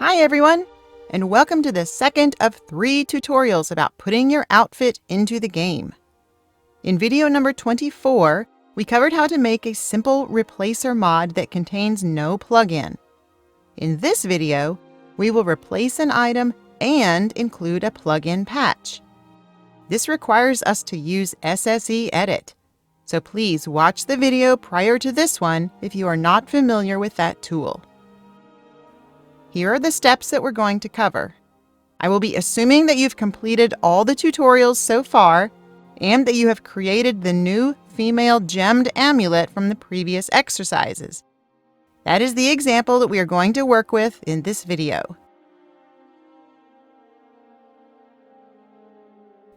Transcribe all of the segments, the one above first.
Hi everyone, and welcome to the second of 3 tutorials about putting your outfit into the game. In video number 24, we covered how to make a simple replacer mod that contains no plugin. In this video, we will replace an item and include a plugin patch. This requires us to use SSEEdit, so please watch the video prior to this one if you are not familiar with that tool. Here are the steps that we're going to cover. I will be assuming that you've completed all the tutorials so far and that you have created the new female gemmed amulet from the previous exercises. That is the example that we are going to work with in this video.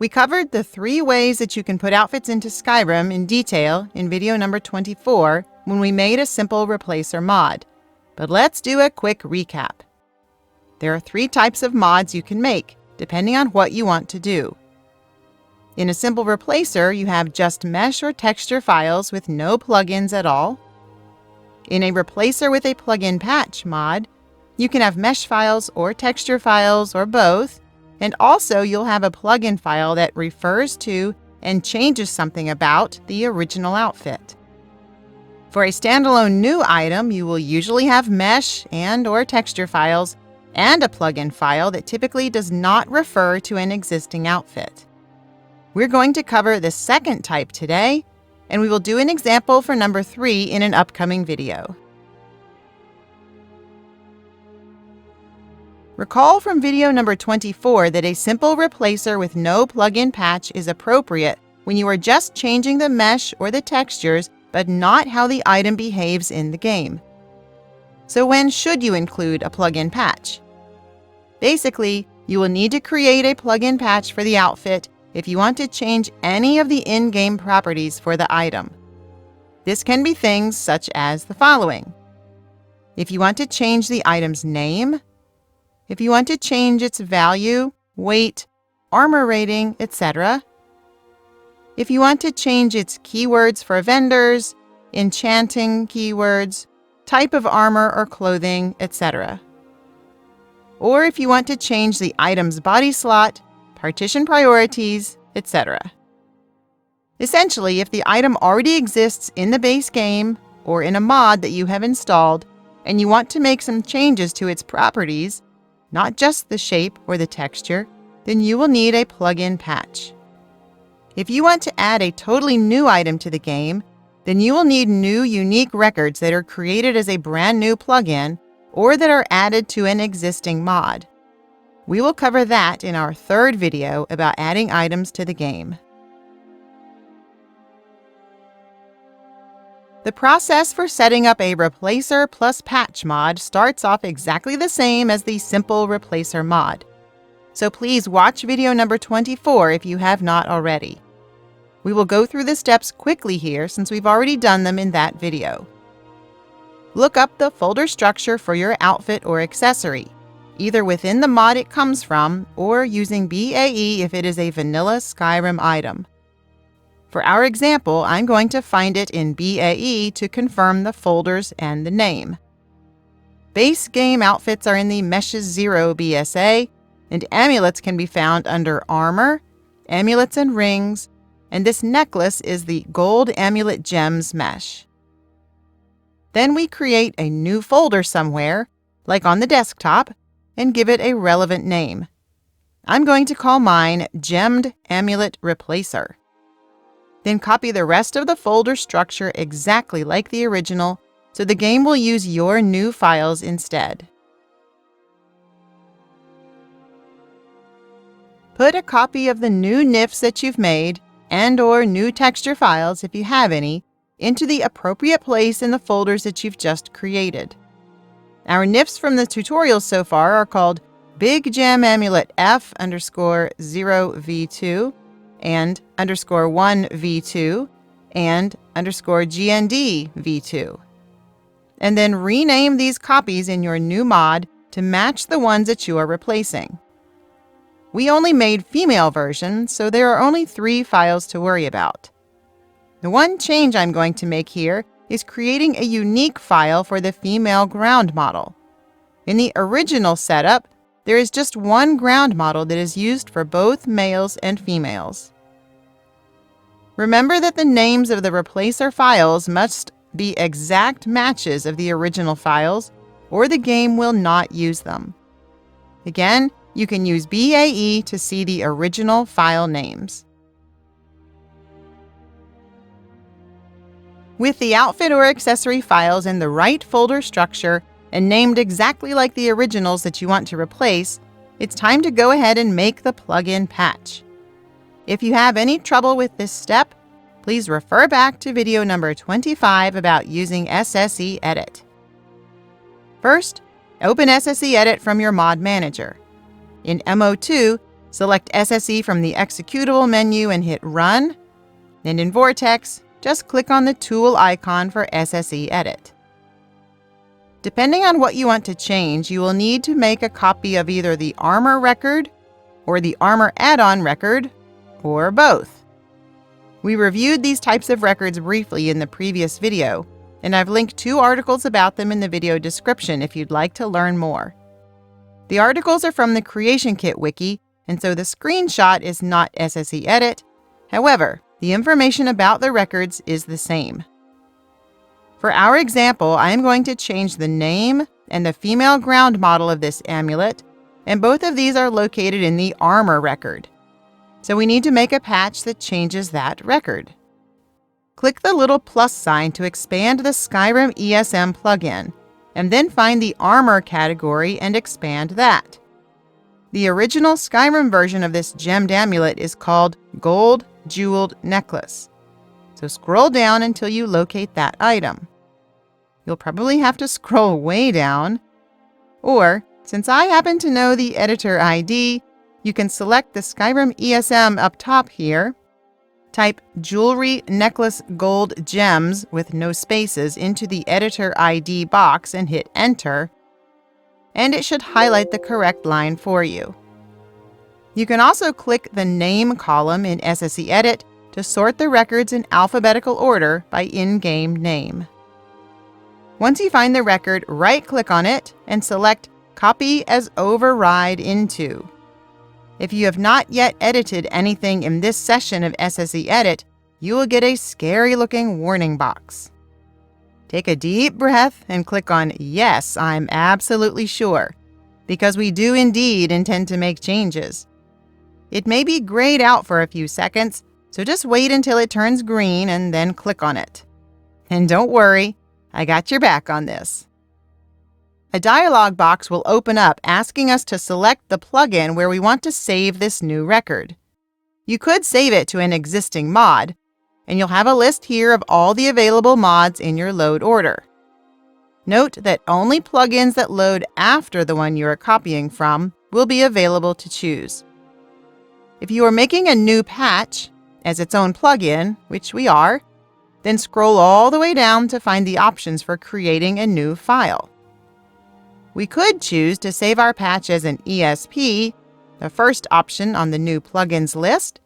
We covered the 3 ways that you can put outfits into Skyrim in detail in video number 24 when we made a simple replacer mod. But let's do a quick recap. There are 3 types of mods you can make, depending on what you want to do. In a simple replacer, you have just mesh or texture files with no plugins at all. In a replacer with a plugin patch mod, you can have mesh files or texture files or both, and also you'll have a plugin file that refers to and changes something about the original outfit. For a standalone new item, you will usually have mesh and or texture files and a plugin file that typically does not refer to an existing outfit. We're going to cover the second type today, and we will do an example for number 3 in an upcoming video. Recall from video number 24 that a simple replacer with no plugin patch is appropriate when you are just changing the mesh or the textures but not how the item behaves in the game. So when should you include a plugin patch? Basically, you will need to create a plugin patch for the outfit if you want to change any of the in-game properties for the item. This can be things such as the following. If you want to change the item's name, if you want to change its value, weight, armor rating, etc., if you want to change its keywords for vendors, enchanting keywords, type of armor or clothing, etc. Or if you want to change the item's body slot, partition priorities, etc. Essentially, if the item already exists in the base game or in a mod that you have installed, and you want to make some changes to its properties, not just the shape or the texture, then you will need a plugin patch. If you want to add a totally new item to the game, then you will need new unique records that are created as a brand new plugin or that are added to an existing mod. We will cover that in our 3rd video about adding items to the game. The process for setting up a replacer plus patch mod starts off exactly the same as the simple replacer mod. So please watch video number 24 if you have not already. We will go through the steps quickly here since we've already done them in that video. Look up the folder structure for your outfit or accessory, either within the mod it comes from or using BAE if it is a vanilla Skyrim item. For our example, I'm going to find it in BAE to confirm the folders and the name. Base game outfits are in the Meshes 0 BSA, and amulets can be found under Armor, Amulets and Rings, and this necklace is the Gold Amulet Gems mesh. Then we create a new folder somewhere, like on the desktop, and give it a relevant name. I'm going to call mine Gemmed Amulet Replacer. Then copy the rest of the folder structure exactly like the original, so the game will use your new files instead. Put a copy of the new NIFs that you've made and or new texture files, if you have any, into the appropriate place in the folders that you've just created. Our NIFs from the tutorials so far are called Big Gem Amulet F_0v2 and _1v2 and _GND_v2. And then rename these copies in your new mod to match the ones that you are replacing. We only made female versions, so there are only 3 files to worry about. The one change I'm going to make here is creating a unique file for the female ground model. In the original setup, there is just one ground model that is used for both males and females. Remember that the names of the replacer files must be exact matches of the original files, or the game will not use them. Again, you can use BAE to see the original file names. With the outfit or accessory files in the right folder structure and named exactly like the originals that you want to replace, it's time to go ahead and make the plugin patch. If you have any trouble with this step, please refer back to video number 25 about using SSEEdit. First, open SSEEdit from your mod manager. In MO2, select SSE from the executable menu and hit Run. And in Vortex, just click on the tool icon for SSEEdit. Depending on what you want to change, you will need to make a copy of either the Armor record or the Armor add-on record, or both. We reviewed these types of records briefly in the previous video, and I've linked 2 articles about them in the video description if you'd like to learn more. The articles are from the Creation Kit wiki, and so the screenshot is not SSEEdit. However, the information about the records is the same. For our example, I am going to change the name and the female ground model of this amulet, and both of these are located in the Armor record. So we need to make a patch that changes that record. Click the little plus sign to expand the Skyrim ESM plugin, and then find the Armor category and expand that. The original Skyrim version of this gemmed amulet is called Gold Jeweled Necklace. So scroll down until you locate that item. You'll probably have to scroll way down, or, since I happen to know the editor ID, you can select the Skyrim ESM up top here, type Jewelry Necklace Gold Gems with no spaces into the editor ID box and hit Enter, and it should highlight the correct line for you. You can also click the Name column in SSEEdit to sort the records in alphabetical order by in-game name. Once you find the record, right-click on it and select Copy as Override Into. If you have not yet edited anything in this session of SSEEdit, you will get a scary-looking warning box. Take a deep breath and click on Yes, I'm absolutely sure, because we do indeed intend to make changes. It may be grayed out for a few seconds, so just wait until it turns green and then click on it. And don't worry, I got your back on this. A dialog box will open up asking us to select the plugin where we want to save this new record. You could save it to an existing mod, and you'll have a list here of all the available mods in your load order. Note that only plugins that load after the one you are copying from will be available to choose. If you are making a new patch as its own plugin, which we are, then scroll all the way down to find the options for creating a new file. We could choose to save our patch as an ESP, the first option on the new plugins list,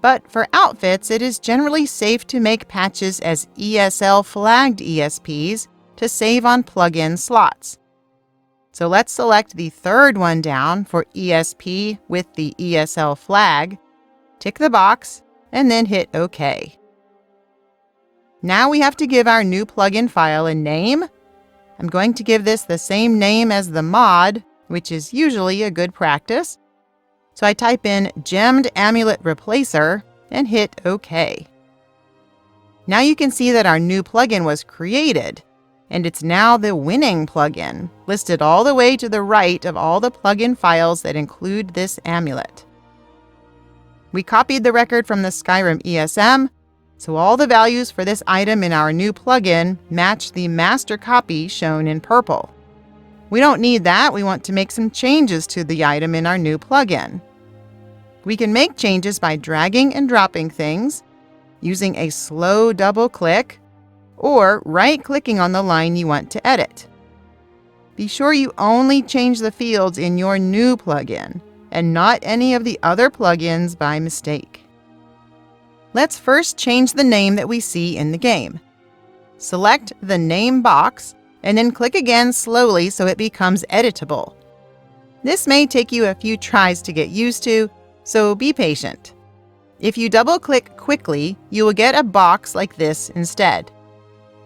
but for outfits it is generally safe to make patches as ESL flagged ESPs to save on plugin slots. So let's select the third one down for ESP with the ESL flag, tick the box, and then hit OK. Now we have to give our new plugin file a name. I'm going to give this the same name as the mod, which is usually a good practice. So I type in Gemmed Amulet Replacer and hit OK. Now you can see that our new plugin was created, and it's now the winning plugin, listed all the way to the right of all the plugin files that include this amulet. We copied the record from the Skyrim ESM, so all the values for this item in our new plugin match the master copy shown in purple. We don't need that. We want to make some changes to the item in our new plugin. We can make changes by dragging and dropping things, using a slow double click, or right-clicking on the line you want to edit. Be sure you only change the fields in your new plugin, and not any of the other plugins by mistake. Let's first change the name that we see in the game. Select the Name box and then click again slowly so it becomes editable. This may take you a few tries to get used to, so be patient. If you double-click quickly, you will get a box like this instead.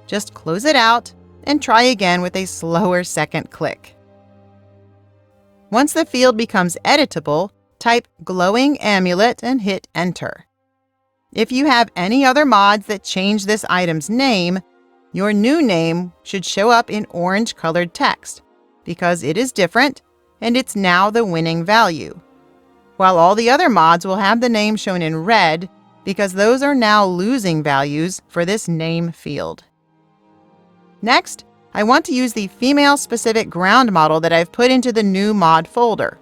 Just close it out and try again with a slower second click. Once the field becomes editable, type glowing amulet and hit enter. If you have any other mods that change this item's name, your new name should show up in orange-colored text because it is different and it's now the winning value, while all the other mods will have the name shown in red because those are now losing values for this name field. Next, I want to use the female-specific ground model that I've put into the new mod folder.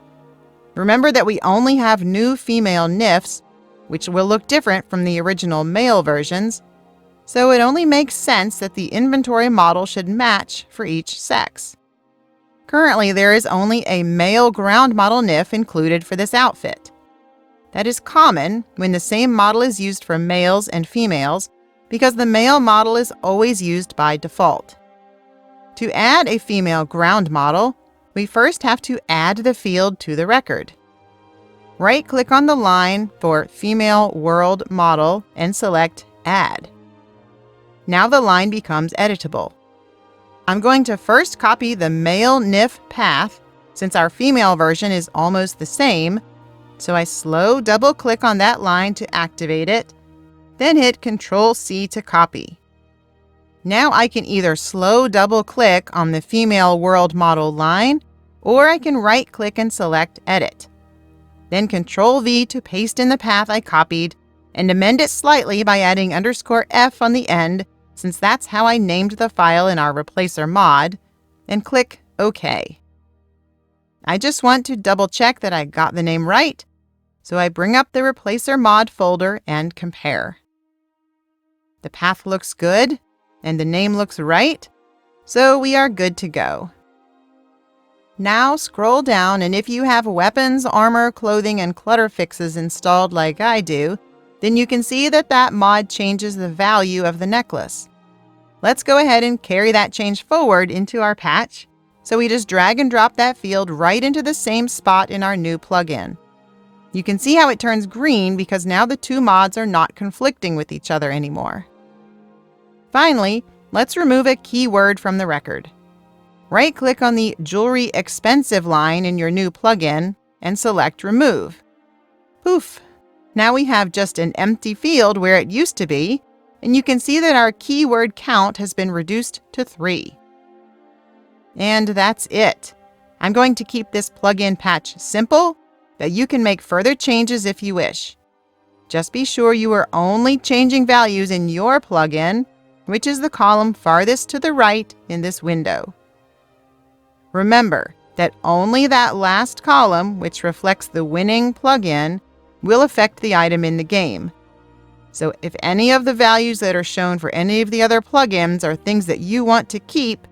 Remember that we only have new female NIFs, which will look different from the original male versions, so it only makes sense that the inventory model should match for each sex. Currently, there is only a male ground model NIF included for this outfit. That is common when the same model is used for males and females because the male model is always used by default. To add a female ground model, we first have to add the field to the record. Right-click on the line for Female World Model and select Add. Now the line becomes editable. I'm going to first copy the male NIF path since our female version is almost the same, so I slow double-click on that line to activate it, then hit Ctrl-C to copy. Now I can either slow double-click on the Female World Model line, or I can right-click and select Edit. Then Ctrl-V to paste in the path I copied, and amend it slightly by adding _F on the end, since that's how I named the file in our Replacer mod, and click OK. I just want to double-check that I got the name right, so I bring up the Replacer mod folder and compare. The path looks good, and the name looks right, so we are good to go. Now scroll down, and if you have weapons, armor, clothing, and clutter fixes installed like I do, then you can see that that mod changes the value of the necklace. Let's go ahead and carry that change forward into our patch, so we just drag and drop that field right into the same spot in our new plugin. You can see how it turns green because now the two mods are not conflicting with each other anymore. Finally, let's remove a keyword from the record. Right-click on the Jewelry Expensive line in your new plugin and select Remove. Poof! Now we have just an empty field where it used to be, and you can see that our keyword count has been reduced to 3. And that's it. I'm going to keep this plugin patch simple, but you can make further changes if you wish. Just be sure you are only changing values in your plugin, which is the column farthest to the right in this window. Remember that only that last column, which reflects the winning plugin, will affect the item in the game. So if any of the values that are shown for any of the other plugins are things that you want to keep,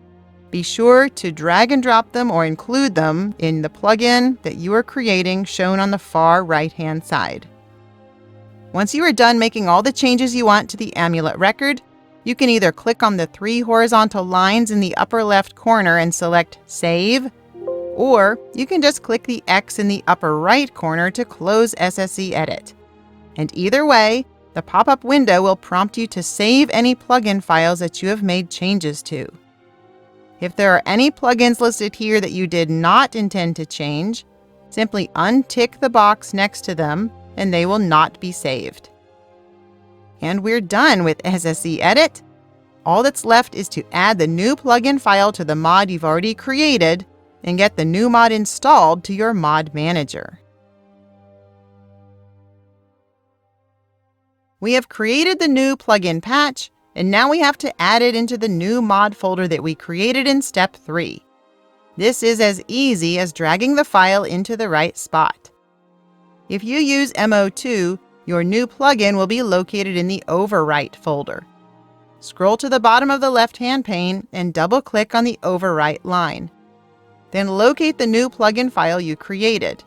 be sure to drag and drop them or include them in the plugin that you are creating shown on the far right-hand side. Once you are done making all the changes you want to the amulet record, you can either click on the 3 horizontal lines in the upper left corner and select Save, or you can just click the X in the upper right corner to close SSEEdit. And either way, the pop-up window will prompt you to save any plugin files that you have made changes to. If there are any plugins listed here that you did not intend to change, simply untick the box next to them and they will not be saved. And we're done with SSEEdit. All that's left is to add the new plugin file to the mod you've already created and get the new mod installed to your mod manager. We have created the new plugin patch, and now we have to add it into the new mod folder that we created in step 3. This is as easy as dragging the file into the right spot. If you use MO2, your new plugin will be located in the Overwrite folder. Scroll to the bottom of the left-hand pane and double-click on the Overwrite line. Then locate the new plugin file you created.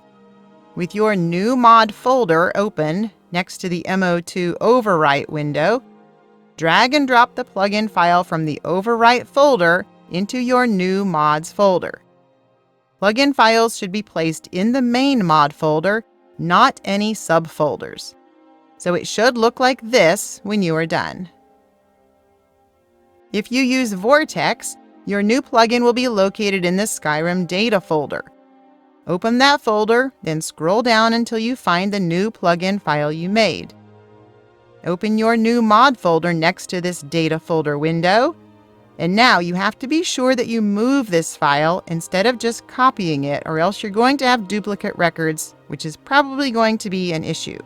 With your new mod folder open next to the MO2 Overwrite window, drag and drop the plugin file from the Overwrite folder into your new mods folder. Plugin files should be placed in the main mod folder, not any subfolders. So it should look like this when you are done. If you use Vortex, your new plugin will be located in the Skyrim data folder. Open that folder, then scroll down until you find the new plugin file you made. Open your new mod folder next to this data folder window. And now you have to be sure that you move this file instead of just copying it, or else you're going to have duplicate records, which is probably going to be an issue.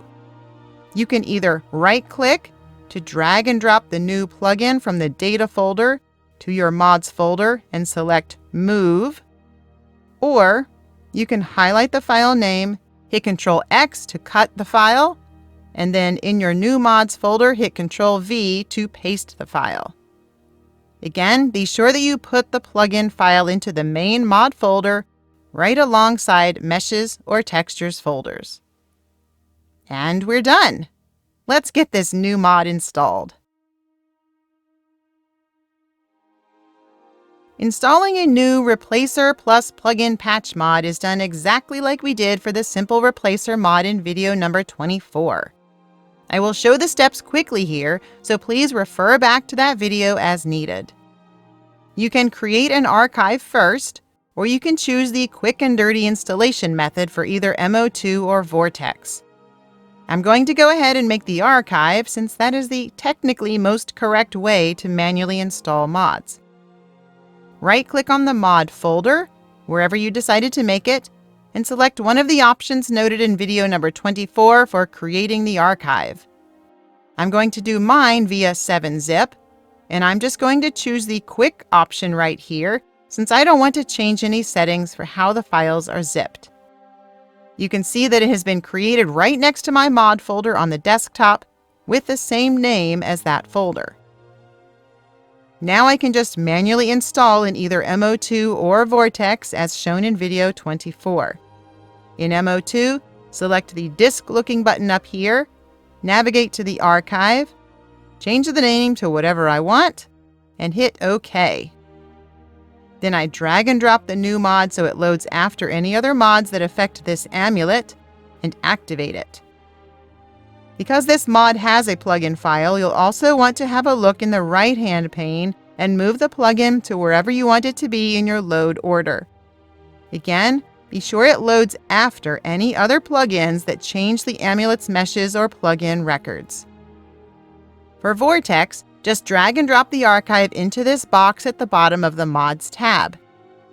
You can either right-click to drag and drop the new plugin from the data folder to your mods folder and select Move, or you can highlight the file name, hit Ctrl-X to cut the file, and then in your new mods folder, hit Ctrl-V to paste the file. Again, be sure that you put the plugin file into the main mod folder right alongside Meshes or Textures folders. And we're done! Let's get this new mod installed. Installing a new Replacer plus Plugin Patch mod is done exactly like we did for the Simple Replacer mod in video number 24. I will show the steps quickly here, so please refer back to that video as needed. You can create an archive first, or you can choose the quick and dirty installation method for either MO2 or Vortex. I'm going to go ahead and make the archive since that is the technically most correct way to manually install mods. Right-click on the mod folder, wherever you decided to make it, and select one of the options noted in video number 24 for creating the archive. I'm going to do mine via 7-zip, and I'm just going to choose the quick option right here since I don't want to change any settings for how the files are zipped. You can see that it has been created right next to my mod folder on the desktop with the same name as that folder. Now I can just manually install in either MO2 or Vortex as shown in video 24. In MO2, select the disk-looking button up here, navigate to the archive, change the name to whatever I want, and hit OK. Then I drag and drop the new mod so it loads after any other mods that affect this amulet, and activate it. Because this mod has a plugin file, you'll also want to have a look in the right-hand pane and move the plugin to wherever you want it to be in your load order. Again, be sure it loads after any other plugins that change the amulet's meshes or plugin records. For Vortex, just drag and drop the archive into this box at the bottom of the Mods tab.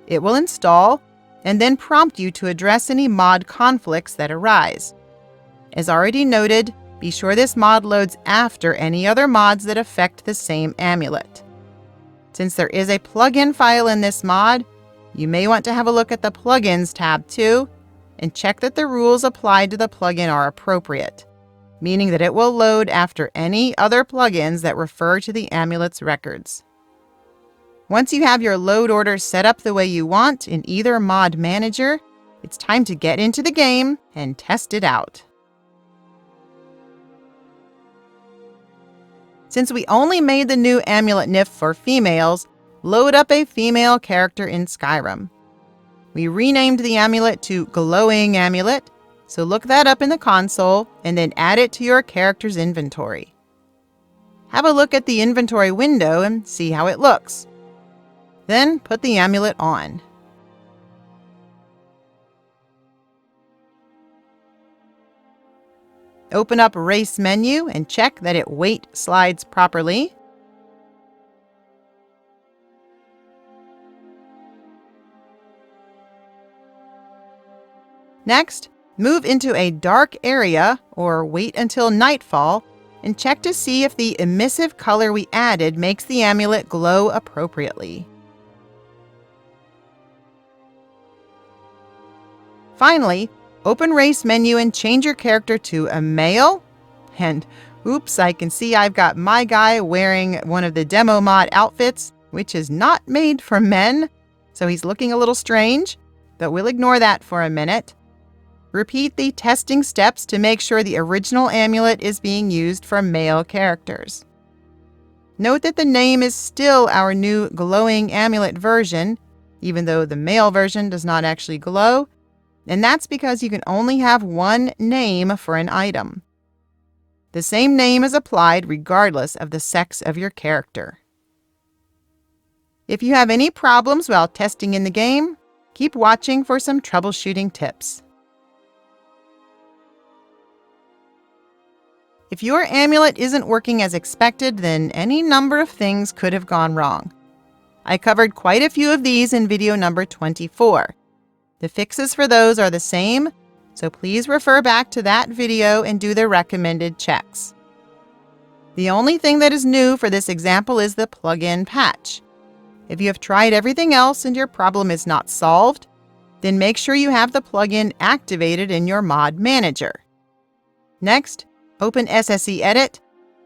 It will install and then prompt you to address any mod conflicts that arise. As already noted, be sure this mod loads after any other mods that affect the same amulet. Since there is a plugin file in this mod, you may want to have a look at the Plugins tab too, and check that the rules applied to the plugin are appropriate, meaning that it will load after any other plugins that refer to the amulet's records. Once you have your load order set up the way you want in either mod manager, it's time to get into the game and test it out. Since we only made the new amulet NIF for females, load up a female character in Skyrim. We renamed the amulet to Glowing Amulet, so look that up in the console and then add it to your character's inventory. Have a look at the inventory window and see how it looks. Then put the amulet on. Open up Race menu and check that it weight slides properly. Next, move into a dark area or wait until nightfall and check to see if the emissive color we added makes the amulet glow appropriately. Finally, open Race menu and change your character to a male. And oops, I can see I've got my guy wearing one of the demo mod outfits, which is not made for men, so he's looking a little strange, but we'll ignore that for a minute. Repeat the testing steps to make sure the original amulet is being used for male characters. Note that the name is still our new glowing amulet version, even though the male version does not actually glow, and that's because you can only have one name for an item. The same name is applied regardless of the sex of your character. If you have any problems while testing in the game, keep watching for some troubleshooting tips. If your amulet isn't working as expected, then any number of things could have gone wrong. I covered quite a few of these in video number 24. The fixes for those are the same, so please refer back to that video and do the recommended checks. The only thing that is new for this example is the plugin patch. If you have tried everything else and your problem is not solved, then make sure you have the plugin activated in your mod manager. Next, open SSEEdit,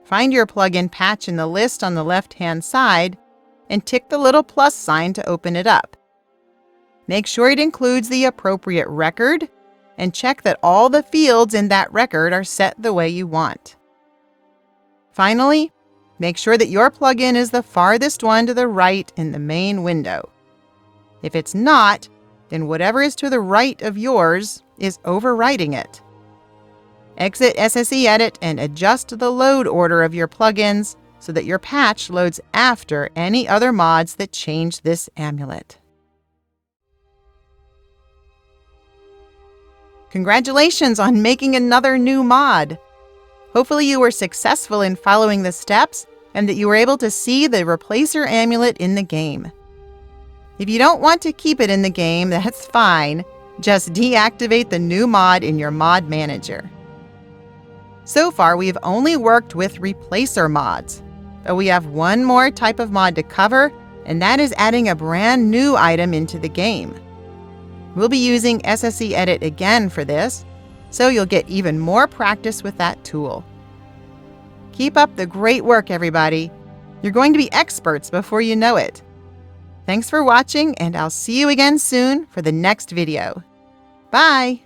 find your plugin patch in the list on the left-hand side, and tick the little plus sign to open it up. Make sure it includes the appropriate record, and check that all the fields in that record are set the way you want. Finally, make sure that your plugin is the farthest one to the right in the main window. If it's not, then whatever is to the right of yours is overwriting it. Exit SSEEdit and adjust the load order of your plugins so that your patch loads after any other mods that change this amulet. Congratulations on making another new mod! Hopefully you were successful in following the steps and that you were able to see the replacer amulet in the game. If you don't want to keep it in the game, that's fine. Just deactivate the new mod in your mod manager. So far, we've only worked with replacer mods, but we have one more type of mod to cover, and that is adding a brand new item into the game. We'll be using SSEEdit again for this, so you'll get even more practice with that tool. Keep up the great work, everybody. You're going to be experts before you know it. Thanks for watching, and I'll see you again soon for the next video. Bye!